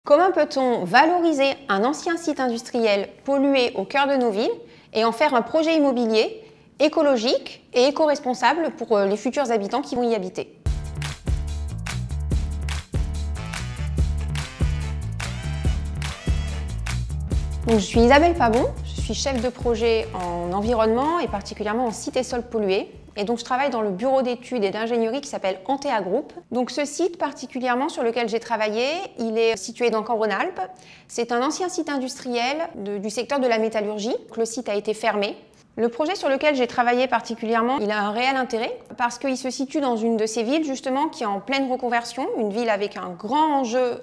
Comment peut-on valoriser un ancien site industriel pollué au cœur de nos villes et en faire un projet immobilier écologique et éco-responsable pour les futurs habitants qui vont y habiter? Donc, je suis Isabelle Pabon, je suis chef de projet en environnement et particulièrement en sites et sols pollués. Et donc, je travaille dans le bureau d'études et d'ingénierie qui s'appelle Antea Group. Donc, ce site particulièrement sur lequel j'ai travaillé, il est situé donc en Rhône-Alpes. C'est un ancien site industriel du secteur de la métallurgie. Donc, le site a été fermé. Le projet sur lequel j'ai travaillé particulièrement, il a un réel intérêt parce qu'il se situe dans une de ces villes justement qui est en pleine reconversion, une ville avec un grand enjeu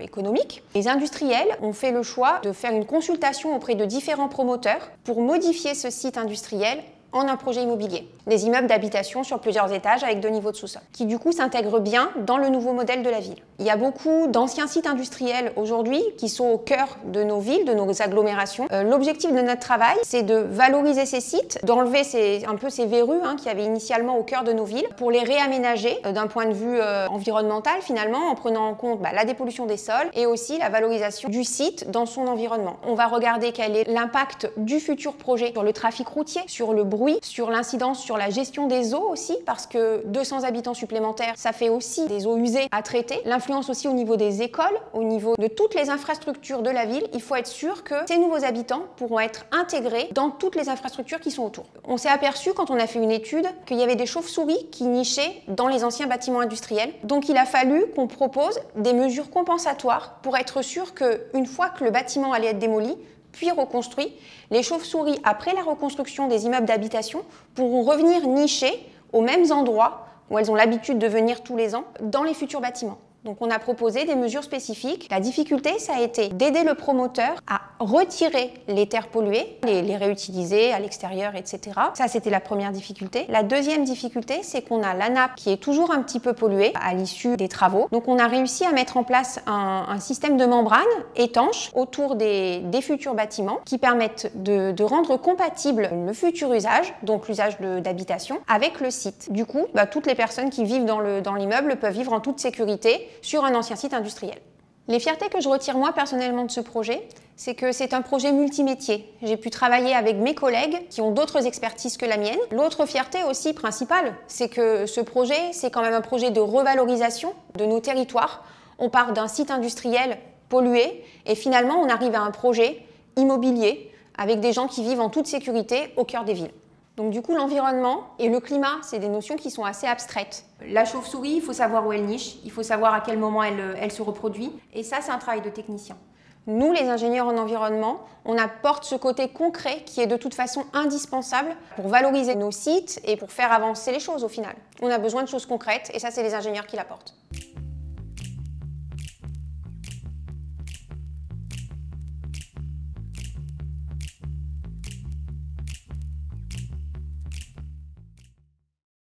économique. Les industriels ont fait le choix de faire une consultation auprès de différents promoteurs pour modifier ce site industriel en un projet immobilier. Des immeubles d'habitation sur plusieurs étages avec 2 niveaux de sous-sol, qui du coup s'intègrent bien dans le nouveau modèle de la ville. Il y a beaucoup d'anciens sites industriels aujourd'hui qui sont au cœur de nos villes, de nos agglomérations. L'objectif de notre travail, c'est de valoriser ces sites, d'enlever un peu ces verrues qu'il y avait initialement au cœur de nos villes, pour les réaménager d'un point de vue environnemental finalement, en prenant en compte la dépollution des sols et aussi la valorisation du site dans son environnement. On va regarder quel est l'impact du futur projet sur le trafic routier, sur le bruit, sur l'incidence sur la gestion des eaux aussi, parce que 200 habitants supplémentaires, ça fait aussi des eaux usées à traiter. L'influence aussi au niveau des écoles, au niveau de toutes les infrastructures de la ville. Il faut être sûr que ces nouveaux habitants pourront être intégrés dans toutes les infrastructures qui sont autour. On s'est aperçu quand on a fait une étude qu'il y avait des chauves-souris qui nichaient dans les anciens bâtiments industriels. Donc il a fallu qu'on propose des mesures compensatoires pour être sûr qu'une fois que le bâtiment allait être démoli, puis reconstruit, les chauves-souris, après la reconstruction des immeubles d'habitation, pourront revenir nicher aux mêmes endroits où elles ont l'habitude de venir tous les ans dans les futurs bâtiments. Donc on a proposé des mesures spécifiques. La difficulté, ça a été d'aider le promoteur à retirer les terres polluées, les réutiliser à l'extérieur, etc. Ça, c'était la première difficulté. La deuxième difficulté, c'est qu'on a la nappe qui est toujours un petit peu polluée à l'issue des travaux. Donc on a réussi à mettre en place un système de membrane étanche autour des futurs bâtiments qui permettent de rendre compatible le futur usage, donc l'usage d'habitation, avec le site. Du coup, toutes les personnes qui vivent dans l'immeuble peuvent vivre en toute sécurité sur un ancien site industriel. Les fiertés que je retire moi personnellement de ce projet, c'est que c'est un projet multimétier. J'ai pu travailler avec mes collègues qui ont d'autres expertises que la mienne. L'autre fierté aussi principale, c'est que ce projet, c'est quand même un projet de revalorisation de nos territoires. On part d'un site industriel pollué et finalement on arrive à un projet immobilier avec des gens qui vivent en toute sécurité au cœur des villes. Donc du coup, l'environnement et le climat, c'est des notions qui sont assez abstraites. La chauve-souris, il faut savoir où elle niche, il faut savoir à quel moment elle se reproduit. Et ça, c'est un travail de technicien. Nous, les ingénieurs en environnement, on apporte ce côté concret qui est de toute façon indispensable pour valoriser nos sites et pour faire avancer les choses au final. On a besoin de choses concrètes et ça, c'est les ingénieurs qui l'apportent.